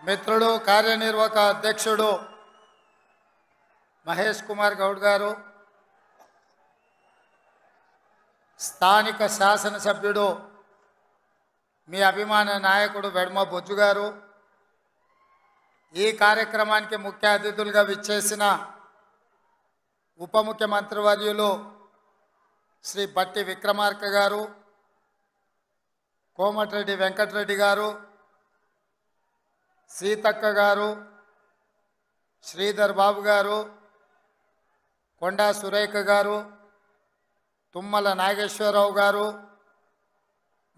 మిత్రుడు కార్యనిర్వాహక అధ్యక్షుడు మహేష్ కుమార్ గౌడ్ గారు, స్థానిక శాసనసభ్యుడు మీ అభిమాన నాయకుడు వెడమ బొజ్జు గారు, ఈ కార్యక్రమానికి ముఖ్య అతిథులుగా విచ్చేసిన ఉప ముఖ్యమంత్రి వర్యులు శ్రీ బట్టి విక్రమార్క గారు, కోమటిరెడ్డి వెంకటరెడ్డి గారు, సీతక్క గారు, శ్రీధర్ బాబు గారు, కొండా సురేఖ గారు, తుమ్మల నాగేశ్వరరావు గారు,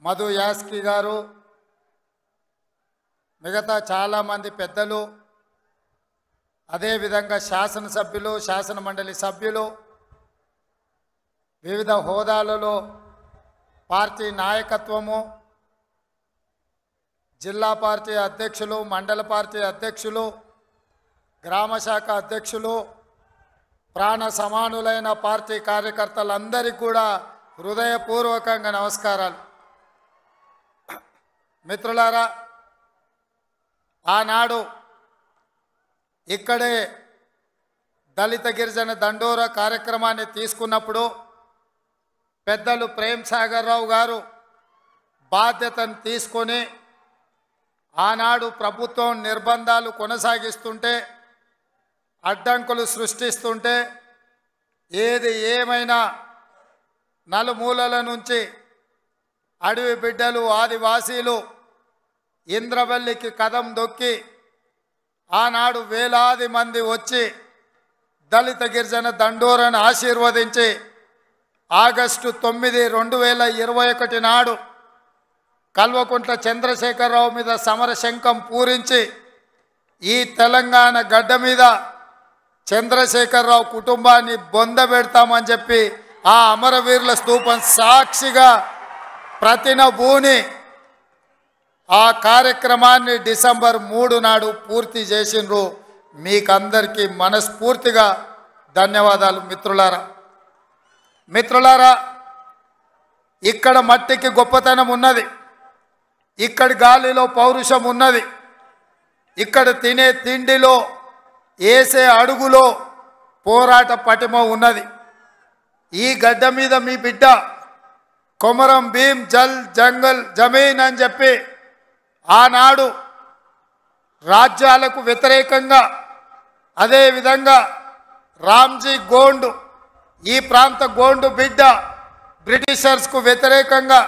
మధు యాస్కి గారు, మిగతా చాలామంది పెద్దలు, అదేవిధంగా శాసనసభ్యులు, శాసన మండలి సభ్యులు, వివిధ హోదాలలో పార్టీ నాయకత్వము, జిల్లా పార్టీ అధ్యక్షులు, మండల పార్టీ అధ్యక్షులు, గ్రామశాఖ అధ్యక్షులు, ప్రాణ సమానులైన పార్టీ కార్యకర్తలందరికీ కూడా హృదయపూర్వకంగా నమస్కారాలు. మిత్రులారా, ఆనాడు ఇక్కడే దళిత గిరిజన దండోర కార్యక్రమాన్ని తీసుకున్నప్పుడు పెద్దలు ప్రేమ్ సాగర్ రావు గారు బాధ్యతను తీసుకొని ఆనాడు ప్రభుత్వం నిర్బంధాలు కొనసాగిస్తుంటే, అడ్డంకులు సృష్టిస్తుంటే, ఏది ఏమైనా నలుమూలల నుంచి అడవి బిడ్డలు, ఆదివాసీలు ఇంద్రవల్లికి కదం దొక్కి ఆనాడు వేలాది మంది వచ్చి దళిత గిరిజన దండోరను ఆశీర్వదించి ఆగస్టు 9, 2021 నాడు కల్వకుంట్ల చంద్రశేఖరరావు మీద సమరశంఖం పూరించి ఈ తెలంగాణ గడ్డ మీద చంద్రశేఖరరావు కుటుంబాన్ని బొందబెడతామని చెప్పి ఆ అమరవీరుల స్తూపం సాక్షిగా ప్రతినబూని ఆ కార్యక్రమాన్ని డిసెంబర్ 3 నాడు పూర్తి చేసిండ్రు. మీకందరికీ మనస్ఫూర్తిగా ధన్యవాదాలు. మిత్రులారా, ఇక్కడ మట్టికి గొప్పతనం ఉన్నది, ఇక్కడి గాలిలో పౌరుషం ఉన్నది, ఇక్కడ తినే తిండిలో, వేసే అడుగులో పోరాట పటిమ ఉన్నది. ఈ గడ్డ మీద మీ బిడ్డ కొమరం భీం జల్ జంగల్ జమీన్ అని చెప్పి ఆనాడు రాజ్యాలకు వ్యతిరేకంగా, అదేవిధంగా రామ్జీ గోండు, ఈ ప్రాంత గోండు బిడ్డ బ్రిటిషర్స్కు వ్యతిరేకంగా,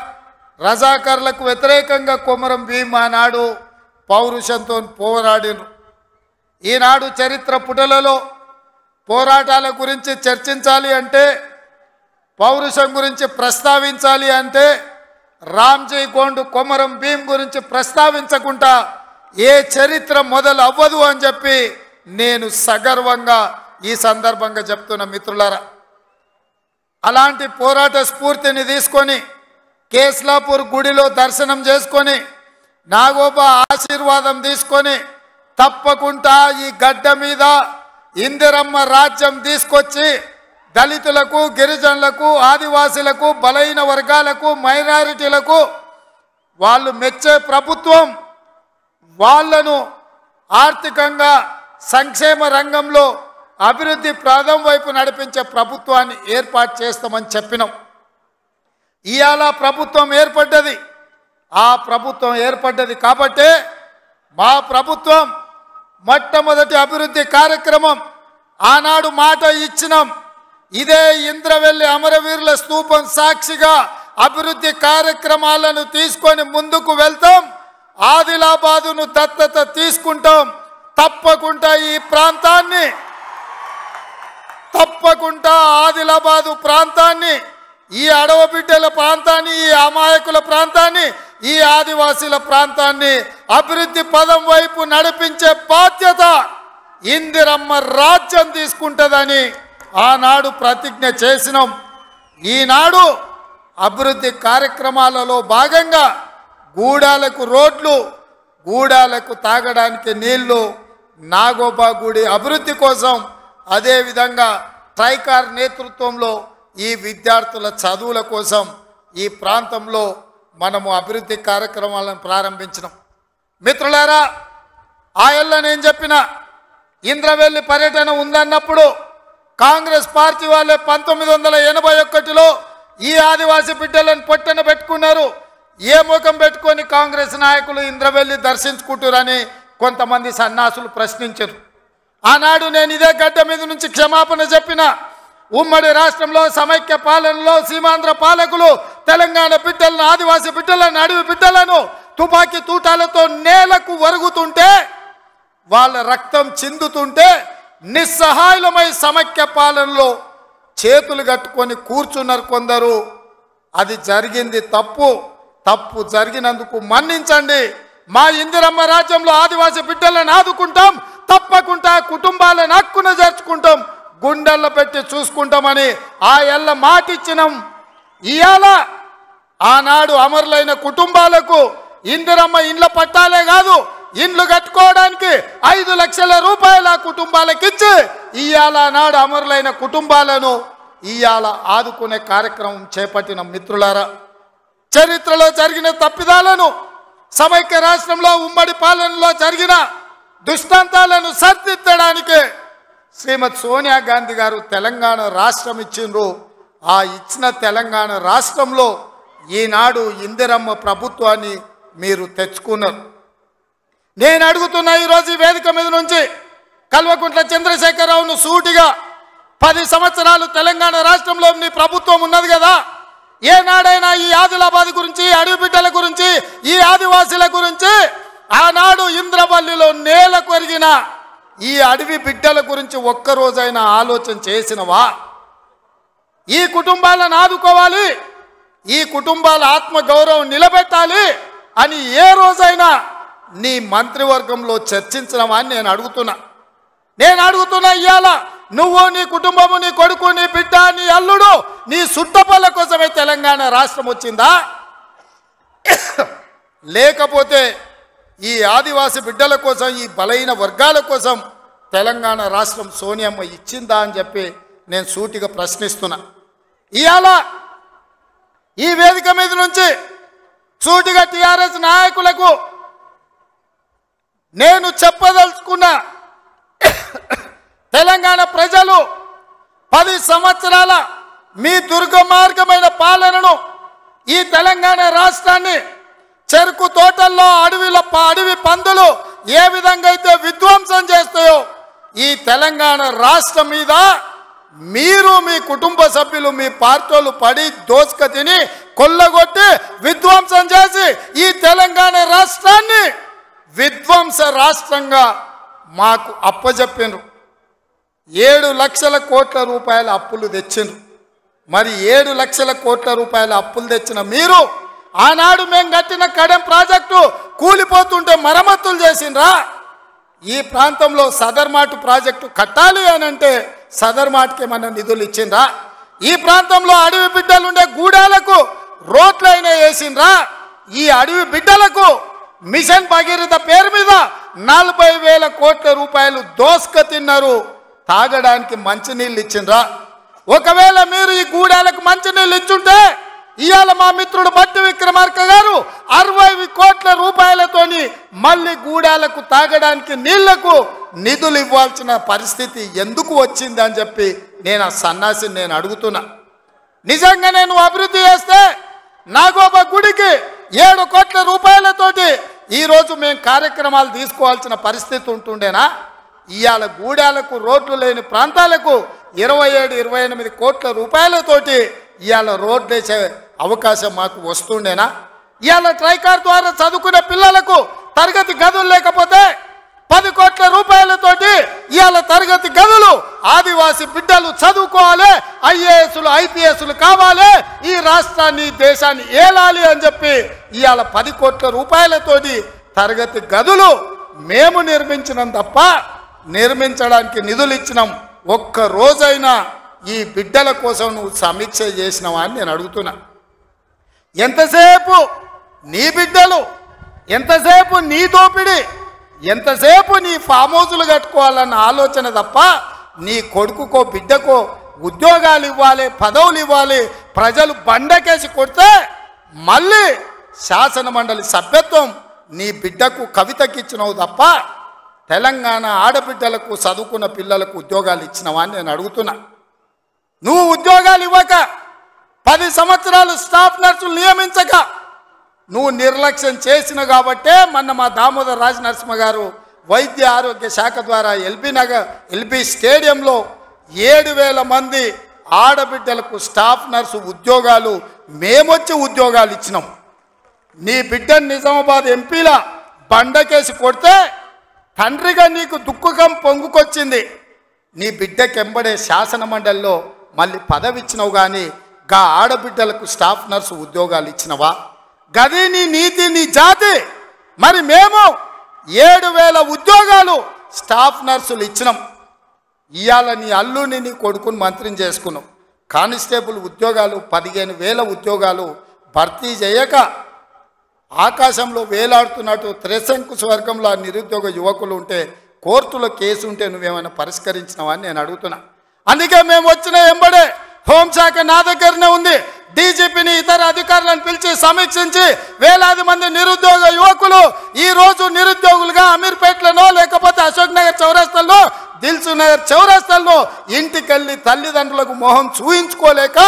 రజాకర్లకు వ్యతిరేకంగా కొమరం భీం ఆనాడు పౌరుషంతో పోరాడిను. ఈనాడు చరిత్ర పుటలలో పోరాటాల గురించి చర్చించాలి అంటే, పౌరుషం గురించి ప్రస్తావించాలి అంటే రామ్జీ గోండు, కొమరం భీం గురించి ప్రస్తావించకుండా ఏ చరిత్ర మొదలు అవ్వదు అని చెప్పి నేను సగర్వంగా ఈ సందర్భంగా చెప్తున్న మిత్రులారా. అలాంటి పోరాట స్ఫూర్తిని తీసుకొని కేస్లాపూర్ గుడిలో దర్శనం చేసుకొని నాగోబా ఆశీర్వాదం తీసుకొని తప్పకుండా ఈ గడ్డ మీద ఇందిరమ్మ రాజ్యం తీసుకొచ్చి దళితులకు, గిరిజనులకు, ఆదివాసులకు, బలహీన వర్గాలకు, మైనారిటీలకు వాళ్ళు మెచ్చే ప్రభుత్వం, వాళ్లను ఆర్థికంగా సంక్షేమ రంగంలో అభివృద్ధి ప్రాధం వైపు నడిపించే ప్రభుత్వాన్ని ఏర్పాటు చేస్తామని చెప్పినాం. ఇవాళ ప్రభుత్వం ఏర్పడ్డది. ఆ ప్రభుత్వం ఏర్పడ్డది కాబట్టే మా ప్రభుత్వం మొట్టమొదటి అభివృద్ధి కార్యక్రమం ఆనాడు మాట ఇచ్చినాం. ఇదే ఇంద్రవెల్లి అమరవీరుల స్తూపం సాక్షిగా అభివృద్ధి కార్యక్రమాలను తీసుకొని ముందుకు వెళ్తాం. ఆదిలాబాదును దత్తత తీసుకుంటాం. తప్పకుండా ఈ ప్రాంతాన్ని, తప్పకుండా ఆదిలాబాదు ప్రాంతాన్ని, ఈ అడవబిడ్డల ప్రాంతాన్ని, ఈ అమాయకుల ప్రాంతాన్ని, ఈ ఆదివాసీల ప్రాంతాన్ని అభివృద్ధి పదం వైపు నడిపించే బాధ్యత ఇందిరమ్మ రాజ్యం తీసుకుంటుందని ఆనాడు ప్రతిజ్ఞ చేసినాం. ఈనాడు అభివృద్ధి కార్యక్రమాలలో భాగంగా గూడాలకు రోడ్లు, గూడాలకు తాగడానికి నీళ్లు, నాగోబా గుడి అభివృద్ధి కోసం, అదేవిధంగా ట్రైకార్ నేతృత్వంలో ఈ విద్యార్థుల చదువుల కోసం ఈ ప్రాంతంలో మనము అభివృద్ధి కార్యక్రమాలను ప్రారంభించినాం. మిత్రులారా, ఆ ఏళ్ళ నేను చెప్పిన ఇంద్రవెల్లి పర్యటన ఉందన్నప్పుడు కాంగ్రెస్ పార్టీ వాళ్ళే 1981లో ఈ ఆదివాసీ బిడ్డలను పొట్టన పెట్టుకున్నారు. ఏ ముఖం పెట్టుకొని కాంగ్రెస్ నాయకులు ఇంద్రవెల్లి దర్శించుకుంటారని కొంతమంది సన్నాసులు ప్రశ్నించారు. ఆనాడు నేను ఇదే గడ్డ మీద నుంచి క్షమాపణ చెప్పిన. ఉమ్మడి రాష్ట్రంలో సమైక్య పాలనలో సీమాంధ్ర పాలకులు తెలంగాణ బిడ్డలను ఆదివాసీ బిడ్డలను అడవి బిడ్డలను తుపాకీ తూటాలతో నేలకు వరుగుతుంటే వాళ్ళ రక్తం చిందుతుంటే నిస్సహాయులమై సమైక్య పాలనలో చేతులు కట్టుకొని కూర్చున్నారు కొందరు. అది జరిగింది తప్పు జరిగినందుకు మన్నించండి. మా ఇందిరమ్మ రాజ్యంలో ఆదివాసీ బిడ్డలను ఆదుకుంటాం, తప్పకుండా కుటుంబాలను హక్కున చేర్చుకుంటాం, గుండెల్లో పెట్టి చూసుకుంటామని ఆ ఎల్ల మాటిచ్చినాం. ఇవాళ ఆనాడు అమరులైన కుటుంబాలకు ఇందిరమ్మ ఇండ్ల పట్టాలే కాదు, ఇండ్లు కట్టుకోవడానికి 5 లక్షల రూపాయల కుటుంబాలకు ఇచ్చి ఇవాళ నాడు అమరులైన కుటుంబాలను ఇవాళ ఆదుకునే కార్యక్రమం చేపట్టిన మిత్రులారా, చరిత్రలో జరిగిన తప్పిదాలను సమైక్య రాష్ట్రంలో ఉమ్మడి పాలనలో జరిగిన దుష్టాంతాలను సరిదిద్దడానికి శ్రీమతి సోనియా గాంధీ గారు తెలంగాణ రాష్ట్రం ఇచ్చిండ్రు. ఆ ఇచ్చిన తెలంగాణ రాష్ట్రంలో ఈనాడు ఇందిరమ్మ ప్రభుత్వాన్ని మీరు తెచ్చుకున్నారు. నేను అడుగుతున్నా ఈరోజు ఈ వేదిక మీద నుంచి కల్వకుంట్ల చంద్రశేఖరరావును సూటిగా 10 సంవత్సరాలు తెలంగాణ రాష్ట్రంలో నీ ప్రభుత్వం ఉన్నది కదా, ఏనాడైనా ఈ ఆదిలాబాద్ గురించి, అడవి బిడ్డల గురించి, ఈ ఆదివాసీల గురించి, ఆనాడు ఇంద్రవల్లిలో నేల కొరిగిన ఈ అడవి బిడ్డల గురించి ఒక్కరోజైనా ఆలోచన చేసినవా? ఈ కుటుంబాలను ఆదుకోవాలి, ఈ కుటుంబాల ఆత్మగౌరవం నిలబెట్టాలి అని ఏ రోజైనా నీ మంత్రివర్గంలో చర్చించినవా అని నేను అడుగుతున్నా. ఇవాళ నువ్వు, నీ కుటుంబము, నీ కొడుకు, నీ బిడ్డ, నీ అల్లుడు, నీ సుట్టపల్ల కోసమే తెలంగాణ రాష్ట్రం వచ్చిందా? లేకపోతే ఈ ఆదివాసీ బిడ్డల కోసం, ఈ బలైన వర్గాల కోసం తెలంగాణ రాష్ట్రం సోనియమ్మ ఇచ్చిందా అని చెప్పి నేను సూటిగా ప్రశ్నిస్తున్నా. ఇవాళ ఈ వేదిక మీద నుంచి సూటిగా టీఆర్ఎస్ నాయకులకు నేను చెప్పదలుచుకున్నా, తెలంగాణ ప్రజలు 10 సంవత్సరాల మీ దుర్గమార్గమైన పాలనను, ఈ తెలంగాణ రాష్ట్రాన్ని చెరుకు తోటల్లో అడవి పందులు ఏ విధంగా అయితే విధ్వంసం చేస్తాయో ఈ తెలంగాణ రాష్ట్రం మీద మీరు, మీ కుటుంబ సభ్యులు, మీ పార్టీలు పడి దోసుక తిని కొల్లగొట్టి విధ్వంసం చేసి ఈ తెలంగాణ రాష్ట్రాన్ని విధ్వంస రాష్ట్రంగా మాకు అప్పజెప్పినరు. 7 లక్షల కోట్ల రూపాయల అప్పులు తెచ్చిండ్రు. మరి 7 లక్షల కోట్ల రూపాయల అప్పులు తెచ్చిన మీరు ఆనాడు మేము కట్టిన కడెం ప్రాజెక్టు కూలిపోతుంటే మరమ్మతులు చేసిండ్రా? ఈ ప్రాంతంలో సదర్మాటు ప్రాజెక్టు కట్టాలి అని అంటే సదర్మాటుకి ఏమన్నా నిధులు ఇచ్చిండ్రా? ఈ ప్రాంతంలో అడవి బిడ్డలుండే గూడాలకు రోడ్లైనా వేసిండ్రా? ఈ అడవి బిడ్డలకు మిషన్ భగీరథ పేరు మీద 40,000 కోట్ల రూపాయలు దోసుక తిన్నారు. తాగడానికి మంచినీళ్ళు ఇచ్చిండ్రా? ఒకవేళ మీరు ఈ గూడాలకు మంచినీళ్ళు ఇచ్చుంటే ఇవాళ మా మిత్రుడు బట్టి విక్రమార్క గారు 60 కోట్ల రూపాయలతోని మళ్ళీ గూడాలకు తాగడానికి నీళ్లకు నిధులు ఇవ్వాల్సిన పరిస్థితి ఎందుకు వచ్చింది అని చెప్పి నేను ఆ సన్నాసిని నేను అడుగుతున్నా. నిజంగా నేను అభివృద్ధి చేస్తే నాగోబా గుడికి 7 కోట్ల రూపాయలతోటి ఈరోజు మేము కార్యక్రమాలు తీసుకోవాల్సిన పరిస్థితి ఉంటుండేనా? ఇవాళ గూడాలకు రోడ్లు లేని ప్రాంతాలకు 27-28 కోట్ల రూపాయలతోటి ఇవాళ రోడ్లు వేసే అవకాశం మాకు వస్తుండేనా? ఇవాళ ట్రైకార్ ద్వారా చదువుకునే పిల్లలకు తరగతి గదులు లేకపోతే 10 కోట్ల రూపాయలతోటి ఇవాళ తరగతి గదులు ఆదివాసీ బిడ్డలు చదువుకోవాలి, ఐఏఎస్లు ఐపీఎస్లు కావాలి, ఈ రాష్ట్రాన్ని దేశాన్ని ఏలాలి అని చెప్పి ఇవాళ 10 కోట్ల రూపాయలతోటి తరగతి గదులు మేము నిర్మించినాం తప్ప నిర్మించడానికి నిధులు ఇచ్చినాం. ఒక్క రోజైనా ఈ బిడ్డల కోసం నువ్వు సమీక్ష చేసినావా అని నేను అడుగుతున్నా. ఎంతసేపు నీ బిడ్డలు, ఎంతసేపు నీ దోపిడి, ఎంతసేపు నీ ఫామ్ హౌజులు కట్టుకోవాలన్న ఆలోచన తప్ప నీ కొడుకుకో బిడ్డకో ఉద్యోగాలు ఇవ్వాలి, పదవులు ఇవ్వాలి, ప్రజలు బండకేసి కొడితే మళ్ళీ శాసన మండలి సభ్యత్వం నీ బిడ్డకు కవితకి ఇచ్చినావు తప్ప తెలంగాణ ఆడబిడ్డలకు చదువుకున్న పిల్లలకు ఉద్యోగాలు ఇచ్చినవా అని నేను అడుగుతున్నా. నువ్వు ఉద్యోగాలు ఇవ్వక 10 సంవత్సరాలు స్టాఫ్ నర్సులు నియమించక నువ్వు నిర్లక్ష్యం చేసిన కాబట్టే మొన్న మా దామోదర్ రాజ నరసింహ గారు వైద్య ఆరోగ్య శాఖ ద్వారా ఎల్బీ స్టేడియంలో 7,000 మంది ఆడబిడ్డలకు స్టాఫ్ నర్సు ఉద్యోగాలు మేమొచ్చి ఉద్యోగాలు ఇచ్చినాం. నీ బిడ్డను నిజామాబాద్ ఎంపీలా బండకేసి కొడితే తండ్రిగా నీకు దుఃఖం పొంగుకొచ్చింది. నీ బిడ్డకెంబడే శాసన మండలిలో మళ్ళీ పదవి ఇచ్చినావు, కానీ గా ఆడబిడ్డలకు స్టాఫ్ నర్సు ఉద్యోగాలు ఇచ్చినవా? గది నీ నీతి, నీ జాతి. మరి మేము 7,000 ఉద్యోగాలు స్టాఫ్ నర్సులు ఇచ్చినాం. ఇవాళ నీ అల్లుని నీ కొడుకుని మంత్రిని చేసుకున్నాం. కానిస్టేబుల్ ఉద్యోగాలు 15,000 ఉద్యోగాలు భర్తీ చేయక ఆకాశంలో వేలాడుతున్నట్టు త్రిశంకు స్వర్గంలో నిరుద్యోగ యువకులు ఉంటే కోర్టులో కేసు ఉంటే నువ్వేమైనా పరిష్కరించినావా అని నేను అడుగుతున్నా. అందుకే మేము వచ్చిన ఎంబడే హోంశాఖ నా దగ్గరనే ఉంది. డీజీపీని ఇతర అధికారులను పిలిచి సమీక్షించి వేలాది మంది నిరుద్యోగ యువకులు ఈ రోజు నిరుద్యోగులుగా అమీర్పేటలోనో లేకపోతే అశోక్ నగర్ చౌరస్తాల్లో, దిల్సుఖ్ నగర్ చౌరస్తాల్లో ఇంటికెళ్ళి తల్లిదండ్రులకు మొహం చూయించుకోలేక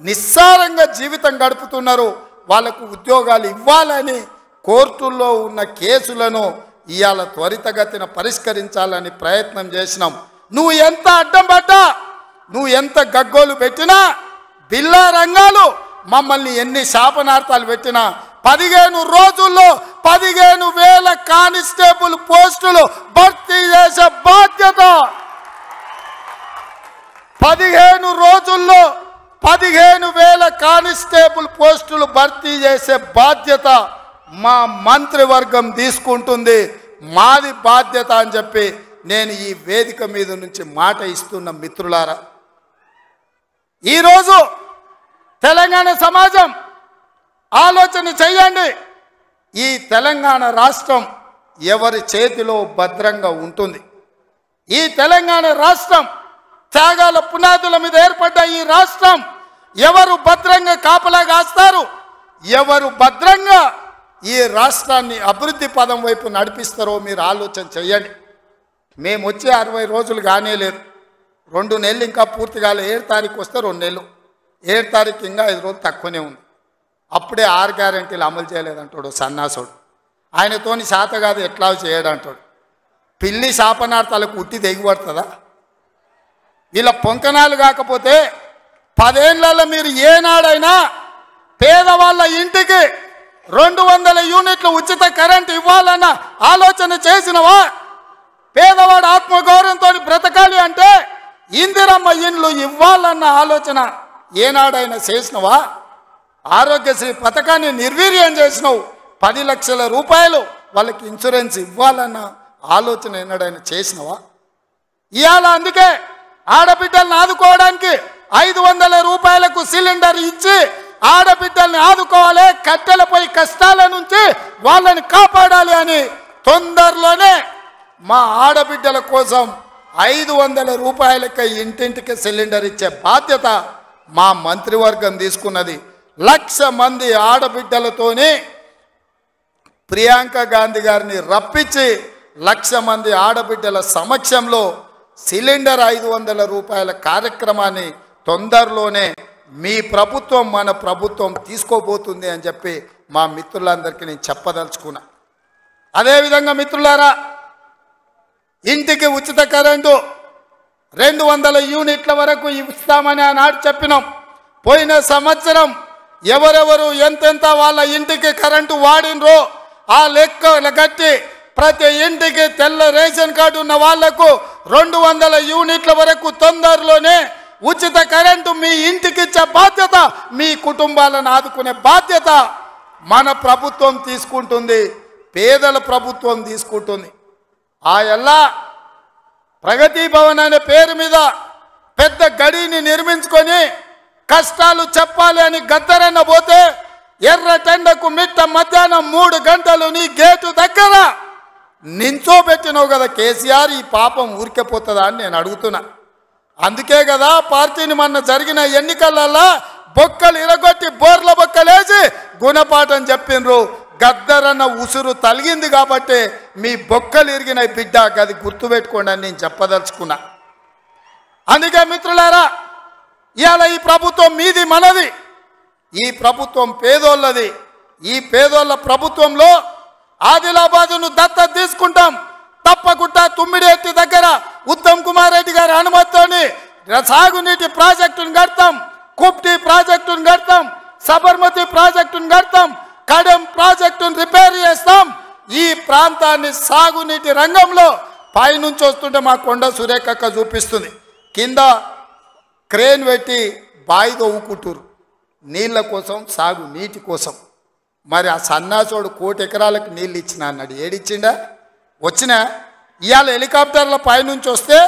నిస్సారంగా జీవితం గడుపుతున్నారు. వాళ్లకు ఉద్యోగాలు ఇవ్వాలని కోర్టుల్లో ఉన్న కేసులను ఇవాళ త్వరితగతిన పరిష్కరించాలని ప్రయత్నం చేసినాం. నువ్వు ఎంత అడ్డం పడ్డా, నువ్వు ఎంత గగ్గోలు పెట్టినా, బిల్లా రంగాలు మమ్మల్ని ఎన్ని శాపనార్థాలు పెట్టినా 15 రోజుల్లో 15,000 కానిస్టేబుల్ పోస్టులు భర్తీ చేసే బాధ్యత, 15 రోజుల్లో 15,000 కానిస్టేబుల్ పోస్టులు భర్తీ చేసే బాధ్యత మా మంత్రివర్గం తీసుకుంటుంది. మాది బాధ్యత అని చెప్పి నేను ఈ వేదిక మీద నుంచి మాట ఇస్తున్న మిత్రులారా, ఈరోజు తెలంగాణ సమాజం ఆలోచన చెయ్యండి. ఈ తెలంగాణ రాష్ట్రం ఎవరి చేతిలో భద్రంగా ఉంటుంది? ఈ తెలంగాణ రాష్ట్రం త్యాగాల పునాదుల మీద ఏర్పడ్డ ఈ రాష్ట్రం ఎవరు భద్రంగా కాపలా కాస్తారు? ఎవరు భద్రంగా ఈ రాష్ట్రాన్ని అభివృద్ధి పదం వైపు నడిపిస్తారో మీరు ఆలోచన చెయ్యండి. మేము వచ్చే 60 రోజులు కానే లేదు, 2 నెలలు ఇంకా పూర్తి కాలే. 7 తారీఖు వస్తే 2 నెలలు, 7 తారీఖు ఇంకా 5 రోజులు తక్కువనే ఉంది. అప్పుడే 6 గ్యారెంటీలు అమలు చేయలేదంటాడు సన్నాసుడు. ఆయనతోని శాత కాదు ఎట్లా చేయడంటాడు. పిల్లి శాపనార్థాలకు ఉట్టి తెగిపడుతుందా? వీళ్ళ పొంకనాలు కాకపోతే 10 ఏళ్లలో మీరు ఏనాడైనా పేదవాళ్ళ ఇంటికి 200 యూనిట్లు ఉచిత కరెంట్ ఇవ్వాలన్న ఆలోచన చేసినవా? పేదవాడు ఆత్మగౌరవంతో బ్రతకాలి అంటే ఇందిరమ్మ ఇండ్లు ఇవ్వాలన్న ఆలోచన ఏనాడైనా చేసినవా? ఆరోగ్యశ్రీ పథకాన్ని నిర్వీర్యం చేసినావు. 10 లక్షల రూపాయలు వాళ్ళకి ఇన్సూరెన్స్ ఇవ్వాలన్న ఆలోచన ఏనాడైనా చేసినవా? ఇవాళ అందుకే ఆడబిడ్డల్ని ఆదుకోవడానికి 500 రూపాయలకు సిలిండర్ ఇచ్చి ఆడబిడ్డల్ని ఆదుకోవాలి, కట్టెలపై కష్టాల నుంచి వాళ్ళని కాపాడాలి అని తొందరలోనే మా ఆడబిడ్డల కోసం 500 రూపాయలకి ఇంటింటికి సిలిండర్ ఇచ్చే బాధ్యత మా మంత్రివర్గం తీసుకున్నది. 1,00,000 మంది ఆడబిడ్డలతోనే ప్రియాంక గాంధీ గారిని రప్పించి 1,00,000 మంది ఆడబిడ్డల సమక్షంలో సిలిండర్ 500 రూపాయల కార్యక్రమాన్ని తొందరలోనే మీ ప్రభుత్వం మన ప్రభుత్వం తీసుకోబోతుంది అని చెప్పి మా మిత్రులందరికీ నేను చెప్పదలుచుకున్నా. అదేవిధంగా మిత్రులారా, ఇంటికి ఉచిత కరెంటు 200 యూనిట్ల వరకు ఇస్తామని ఆనాడు చెప్పినాం. పోయిన సంవత్సరం ఎవరెవరు ఎంతెంత వాళ్ళ ఇంటికి కరెంటు వాడినరో ఆ లెక్క కట్టి ప్రతి ఇంటికి తెల్ల రేషన్ కార్డు ఉన్న వాళ్లకు 200 యూనిట్ల వరకు తొందరలోనే ఉచిత కరెంటు మీ ఇంటికి ఇచ్చే బాధ్యత, మీ కుటుంబాలను ఆదుకునే బాధ్యత మన ప్రభుత్వం తీసుకుంటుంది, పేదల ప్రభుత్వం తీసుకుంటుంది. ఆ ఎల్లా ప్రగతి భవన్ అనే పేరు మీద పెద్ద గడిని నిర్మించుకొని కష్టాలు చెప్పాలి అని గద్దరన్న పోతే ఎర్రటెండకు మిట్ట మధ్యాహ్నం 3 గంటలు నీ గేటు దగ్గర నించోబెట్టినావు కదా కేసీఆర్. ఈ పాపం ఊరికెపోతుందా అని నేను అడుగుతున్నా. అందుకే కదా పార్టీని మొన్న జరిగిన ఎన్నికలలో బొక్కలు ఇరగొట్టి బోర్ల బొక్కలేసి గుణపాఠం చెప్పిండ్రు. గద్దరన్న ఉసురు తలిగింది కాబట్టి మీ బొక్కలు ఇరిగిన బిడ్డ గది గుర్తుపెట్టుకోండి అని నేను చెప్పదలుచుకున్నా. అందుకే మిత్రులారా, ఇవాళ ఈ ప్రభుత్వం మీది మనది, ఈ ప్రభుత్వం పేదోళ్ళది. ఈ పేదోళ్ళ ప్రభుత్వంలో ఆదిలాబాదును దత్తత తీసుకుంటాం. తప్పకుండా తుమ్మిడిఎత్తి దగ్గర ఉత్తమ్ కుమార్ రెడ్డి గారి అనుమతితోని సాగునీటి ప్రాజెక్టును కడతాం, కుప్టి ప్రాజెక్టును కడతాం, సబర్మతి ప్రాజెక్టును కడతాం, కడెం ప్రాజెక్టును రిపేర్ చేస్తాం. ఈ ప్రాంతాన్ని సాగునీటి రంగంలో పైనుంచి వస్తుంటే మా కొండ సురేఖక్క చూపిస్తుంది, కింద క్రేన్ పెట్టి బాయి తవ్వుకుంటారు నీళ్ళ కోసం, సాగు నీటి కోసం. మరి ఆ సన్నాసోడు 1 కోటి ఎకరాలకు నీళ్ళు ఇచ్చిన అన్నాడు, ఏడిచ్చిండా? వచ్చినా ఇవాళ హెలికాప్టర్ల పైనుంచి వస్తే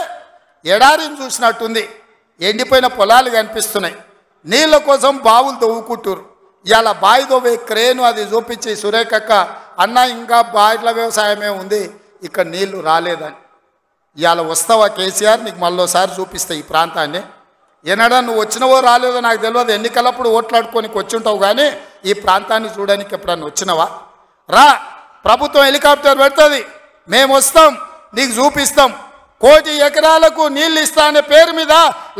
ఎడారిని చూసినట్టుంది, ఎండిపోయిన పొలాలు కనిపిస్తున్నాయి. నీళ్ళ కోసం బావులు తవ్వుకుంటారు. ఇవాళ బావి తవ్వే క్రేను అది చూపించి సురేఖక్క అన్న ఇంకా బాయిల వ్యవసాయమే ఉంది, ఇక్కడ నీళ్లు రాలేదని. ఇవాళ వస్తావా కేసీఆర్, నీకు మళ్ళోసారి చూపిస్తా ఈ ప్రాంతాన్ని. ఏనాడా నువ్వు వచ్చినవో రాలేదో నాకు తెలియదు, ఎన్నికలప్పుడు ఓట్లాడుకోనికి వచ్చి ఉంటావు, కానీ ఈ ప్రాంతాన్ని చూడడానికి ఎప్పుడన్నా వచ్చినవా? రా, ప్రభుత్వం హెలికాప్టర్ పెడుతుంది, మేము వస్తాం, నీకు చూపిస్తాం. 1 కోటి ఎకరాలకు నీళ్ళు ఇస్తా అనే పేరు మీద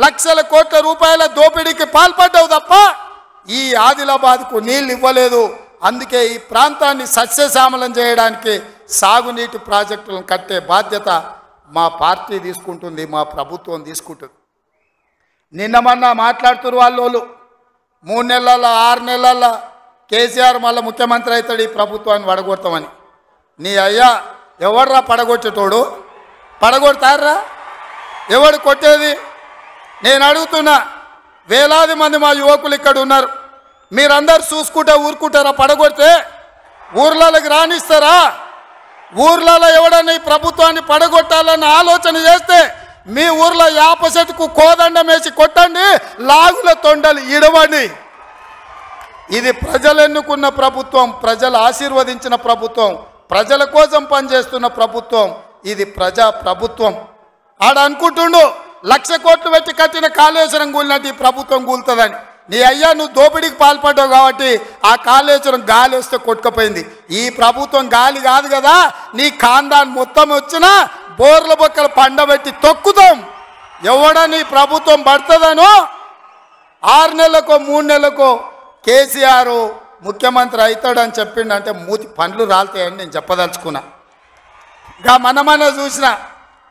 లక్షల కోట్ల రూపాయల దోపిడీకి పాల్పడ్డావు తప్ప ఈ ఆదిలాబాద్కు నీళ్ళు ఇవ్వలేదు. అందుకే ఈ ప్రాంతాన్ని సస్యశ్యామలం చేయడానికి సాగునీటి ప్రాజెక్టులను కట్టే బాధ్యత మా పార్టీ తీసుకుంటుంది, మా ప్రభుత్వం తీసుకుంటుంది. నిన్న మొన్న మాట్లాడుతున్నారు వాళ్ళు 3 నెలల 6 నెలల కేసీఆర్ మళ్ళీ ముఖ్యమంత్రి అవుతాడు, ఈ ప్రభుత్వాన్ని పడగొడతామని. నీ అయ్యా ఎవర్రా పడగొట్టేటోడు? పడగొడతారా? ఎవడు కొట్టేది? నేను అడుగుతున్నా, వేలాది మంది మా యువకులు ఇక్కడ ఉన్నారు, మీరందరూ చూసుకుంటే ఊరుకుంటారా? పడగొడితే ఊర్లలోకి రానిస్తారా? ఊర్లలో ఎవడన్నా ఈ ప్రభుత్వాన్ని పడగొట్టాలన్న ఆలోచన చేస్తే మీ ఊర్లో యాప చెట్టుకు కోదండం వేసి కొట్టండి, లాగుల తొండలు ఇడవండి. ఇది ప్రజలు ఎన్నుకున్న ప్రభుత్వం, ప్రజలు ఆశీర్వదించిన ప్రభుత్వం, ప్రజల కోసం పనిచేస్తున్న ప్రభుత్వం. ఇది ప్రజా ప్రభుత్వం. ఆడ అనుకుంటుండు 1,00,000 కోట్లు పెట్టి కట్టిన కాళేశ్వరం కూలినట్టు ఈ ప్రభుత్వం కూలుతుందని. నీ అయ్యా నువ్వు దోపిడీకి పాల్పడ్డావు కాబట్టి ఆ కాళేశ్వరం గాలి వస్తే కొట్టుకుపోయింది. ఈ ప్రభుత్వం గాలి కాదు కదా, నీ ఖాందాన్ మొత్తం వచ్చినా బోర్ల బొక్కలు పండబెట్టి తొక్కుతాం. ఎవడని ప్రభుత్వం పడుతుందనో 6 నెలలకో 3 నెలలకో కేసీఆర్ ముఖ్యమంత్రి అవుతాడని చెప్పిండంటే మూతి పండ్లు రాలుతాయని నేను చెప్పదలుచుకున్నా. ఇంకా మన చూసిన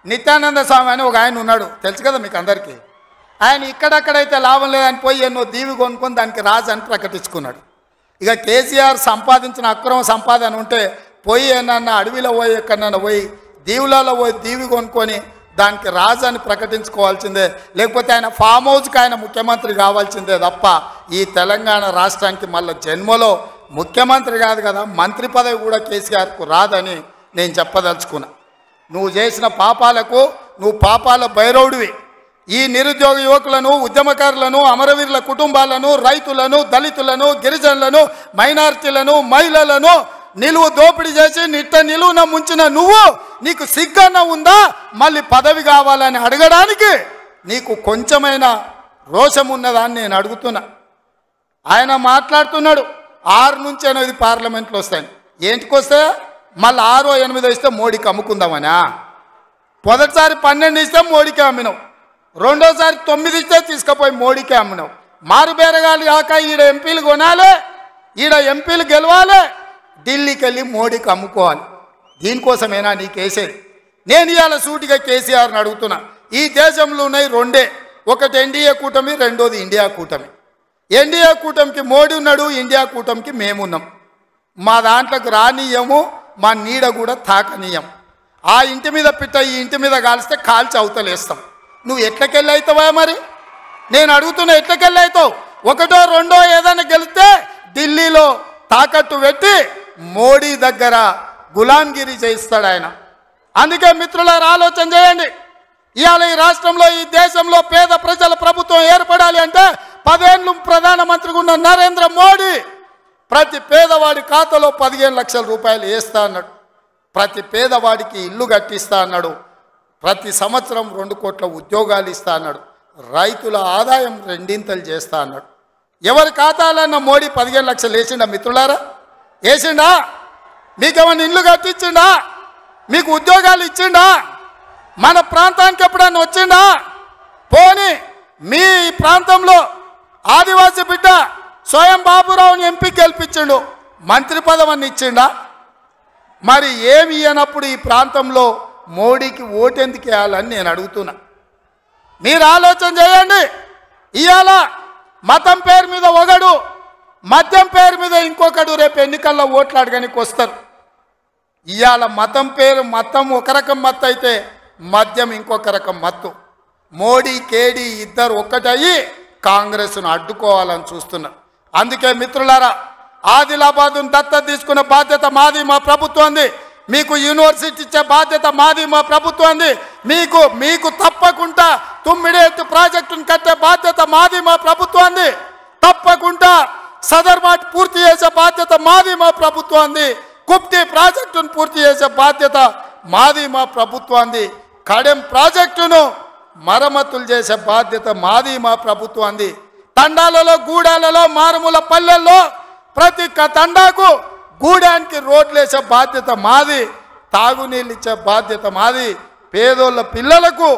నిత్యానంద స్వామి అని ఒక ఆయన ఉన్నాడు, తెలుసు కదా మీకు అందరికీ. ఆయన ఇక్కడక్కడైతే లాభం లేదని పోయి ఎన్నో దీవి కొనుక్కొని దానికి రాజు అని ప్రకటించుకున్నాడు. ఇక కేసీఆర్ సంపాదించిన అక్రమ సంపాదన ఉంటే పోయి ఏమన్నా అడవిలో పోయి ఎక్కడన్నా పోయి దీవులలో పోయి దీవి కొనుక్కొని దానికి రాజు అని ప్రకటించుకోవాల్సిందే, లేకపోతే ఆయన ఫామ్ హౌస్కి ఆయన ముఖ్యమంత్రి కావాల్సిందే తప్ప ఈ తెలంగాణ రాష్ట్రానికి మళ్ళీ జన్మలో ముఖ్యమంత్రి కాదు కదా, మంత్రి పదవి కూడా కేసీఆర్కు రాదని నేను చెప్పదలుచుకున్నా. నువ్వు చేసిన పాపాలకు నువ్వు పాపాల భైరవుడివి. ఈ నిరుద్యోగ యువకులను, ఉద్యమకారులను, అమరవీరుల కుటుంబాలను, రైతులను, దళితులను, గిరిజనులను, మైనారిటీలను, మహిళలను నిలువు దోపిడీ చేసి నిలువున ముంచిన నువ్వు, నీకు సిగ్గన్న ఉందా మళ్ళీ పదవి కావాలని అడగడానికి? నీకు కొంచెమైనా రోషం ఉన్నదాన్ని నేను అడుగుతున్నా. ఆయన మాట్లాడుతున్నాడు 6 నుంచి 8 పార్లమెంట్లు వస్తాయి. ఏంటికి వస్తాయా? మళ్ళీ 6 or 8 ఇస్తే మోడీకి అమ్ముకుందామనా? మొదటిసారి 12 ఇస్తే మోడీకి అమ్మినావు, రెండోసారి 9 ఇస్తే తీసుకుపోయి మోడీకే అమ్మినావు. మారుబేరగాలి కాక ఈడ ఎంపీలు కొనాలి, ఈడ ఎంపీలు గెలవాలి, ఢిల్లీకి వెళ్ళి మోడీకి అమ్ముకోవాలి. దీనికోసమేనా నీకేసేది? నేను ఇవాళ సూటిగా కేసీఆర్ని అడుగుతున్నా. ఈ దేశంలో ఉన్నాయి 2, ఒకటి ఎన్డీఏ కూటమి, రెండోది ఇండియా కూటమి. ఎన్డీఏ కూటమికి మోడీ ఉన్నాడు, ఇండియా కూటమికి మేమున్నాం. మా దాంట్లోకి రానీయము, మా నీడ కూడా తాకనీయం. ఆ ఇంటి మీద పిట్ట ఈ ఇంటి మీద కాలిస్తే కాల్చి అవతలేస్తాం. నువ్వు ఎట్లకెళ్ళి అవుతావా? మరి నేను అడుగుతున్నా, ఎట్లకెళ్ళి అవుతావు? 1, 2 ఏదైనా గెలిస్తే ఢిల్లీలో తాకట్టు పెట్టి మోడీ దగ్గర గులాంగిరి చేయిస్తాడు ఆయన. అందుకే మిత్రులారా ఆలోచన చేయండి. ఇవాళ ఈ రాష్ట్రంలో, ఈ దేశంలో పేద ప్రజల ప్రభుత్వం ఏర్పడాలి అంటే 10 ఏళ్ళు ప్రధానమంత్రిగా ఉన్న నరేంద్ర మోడీ ప్రతి పేదవాడి ఖాతాలో 15 లక్షల రూపాయలు వేస్తా అన్నాడు. ప్రతి పేదవాడికి ఇల్లు కట్టిస్తా అన్నాడు. ప్రతి సంవత్సరం 2 కోట్ల ఉద్యోగాలు ఇస్తా అన్నాడు. రైతుల ఆదాయం 2 ఇంతలు చేస్తా అన్నాడు. ఎవరి ఖాతాలన్న మోడీ 15 లక్షలు వేసిండా మిత్రులారా? వేసిండా? మీకేమన్నా ఇల్లు కట్టించిండా? మీకు ఉద్యోగాలు ఇచ్చిండా? మన ప్రాంతానికి ఎప్పుడన్నా వచ్చిండా? పోనీ మీ ప్రాంతంలో ఆదివాసీ బిడ్డ స్వయం బాబురావుని ఎంపీ గెలిపించిండు, మంత్రి పదవిని ఇచ్చిండా? మరి ఏమి ఇయ్యనప్పుడు ఈ ప్రాంతంలో మోడీకి ఓటెందుకు వేయాలని నేను అడుగుతున్నా. మీరు ఆలోచన చేయండి. ఇవాళ మతం పేరు మీద ఒకడు, మద్యం పేరు మీద ఇంకొకడు రేపు ఎన్నికల్లో ఓట్లు అడగడానికి వస్తారు. ఇవాళ మతం ఒక రకం మత్తు అయితే మద్యం ఇంకొక రకం మత్తు. మోడీ కేడీ ఇద్దరు ఒక్కటయ్యి కాంగ్రెస్ను అడ్డుకోవాలని చూస్తున్నారు. అందుకే మిత్రులారా, ఆదిలాబాద్ను దత్తత తీసుకునే బాధ్యత మాది, మా ప్రభుత్వంది. మీకు యూనివర్సిటీ ఇచ్చే బాధ్యత మాది, మా ప్రభుత్వంది. మీకు తప్పకుండా తుమ్మిడేట్టు ప్రాజెక్టును కట్టే బాధ్యత మాది, మా ప్రభుత్వంది. తప్పకుండా సదర్మాట్ పూర్తి చేసే బాధ్యత మాది, మా ప్రభుత్వంది. కుప్తి ప్రాజెక్టును పూర్తి చేసే బాధ్యత మాది, మా ప్రభుత్వంది. కడెం ప్రాజెక్టును మరమ్మతులు చేసే బాధ్యత మాది, మా ప్రభుత్వంది. తండాలలో, గూడాలలో, మారుమూల పల్లెల్లో ప్రతి తండాకు గూడానికి రోడ్లు వేసే బాధ్యత మాది. తాగునీళ్ళు ఇచ్చే బాధ్యత మాది. పేదోళ్ళ పిల్లలకు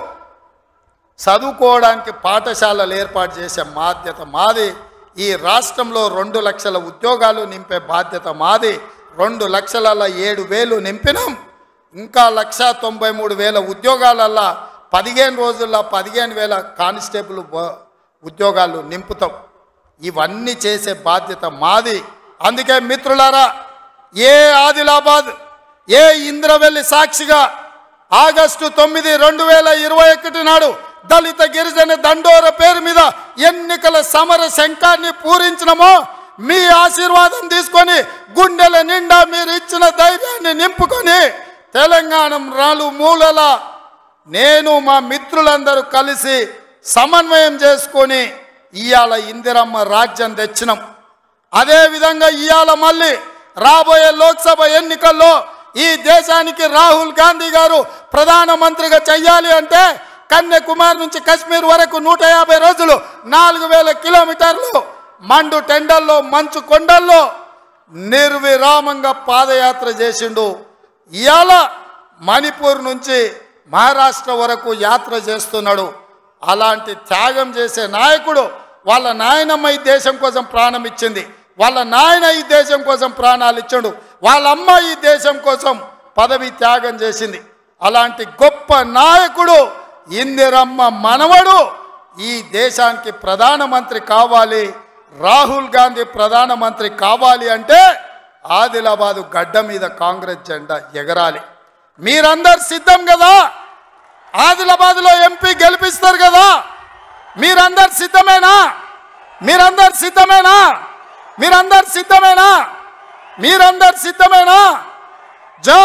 చదువుకోవడానికి పాఠశాలలు ఏర్పాటు చేసే బాధ్యత మాది. ఈ రాష్ట్రంలో 2 లక్షల ఉద్యోగాలు నింపే బాధ్యత మాది. 2,07,000 నింపినాం. ఇంకా 1,93,000 ఉద్యోగాలల్లా 15 రోజుల్లో 15,000 కానిస్టేబుల్ ఉద్యోగాలు నింపుతాం. ఇవన్నీ చేసే బాధ్యత మాది. అందుకే మిత్రులారా, ఏ ఆదిలాబాద్, ఏ ఇంద్రవెల్లి సాక్షిగా ఆగస్టు 9, 2021 నాడు దళిత గిరిజన దండోర పేరు మీద ఎన్నికల సమర శంఖాన్ని పూరించినమో, మీ ఆశీర్వాదం తీసుకొని గుండెల నిండా మీరు ఇచ్చిన ధైర్యాన్ని నింపుకొని తెలంగాణ మూలల నేను మా మిత్రులందరూ కలిసి సమన్వయం చేసుకొని ఇవాళ ఇందిరమ్మ రాజ్యం తెచ్చినాం. అదేవిధంగా ఇవాళ మళ్ళీ రాబోయే లోక్సభ ఎన్నికల్లో ఈ దేశానికి రాహుల్ గాంధీ గారు ప్రధానమంత్రిగా చెయ్యాలి అంటే కన్యాకుమారి నుంచి కశ్మీర్ వరకు 150 రోజులు 4,000 కిలోమీటర్లు మండు టెండల్లో, మంచు కొండల్లో నిర్విరామంగా పాదయాత్ర చేసిండు. ఇవాళ మణిపూర్ నుంచి మహారాష్ట్ర వరకు యాత్ర చేస్తున్నాడు. అలాంటి త్యాగం చేసే నాయకుడు, వాళ్ళ నాయనమ్మ ఈ దేశం కోసం ప్రాణం ఇచ్చింది, వాళ్ళ నాయన ఈ దేశం కోసం ప్రాణాలు ఇచ్చాడు, వాళ్ళ అమ్మ ఈ దేశం కోసం పదవి త్యాగం చేసింది. అలాంటి గొప్ప నాయకుడు ఇందిరమ్మ మనవడు ఈ దేశానికి ప్రధానమంత్రి కావాలి. రాహుల్ గాంధీ ప్రధానమంత్రి కావాలి అంటే ఆదిలాబాదు గడ్డ మీద కాంగ్రెస్ జెండా ఎగరాలి. మీరందరు సిద్ధం కదా? ఆదిలాబాద్లో ఎంపీ గెలిపిస్తారు కదా? మీరందరు సిద్ధమేనా? మీరందరు సిద్ధమేనా? మీరందరు సిద్ధమేనా? మీరందరు సిద్ధమేనా? జై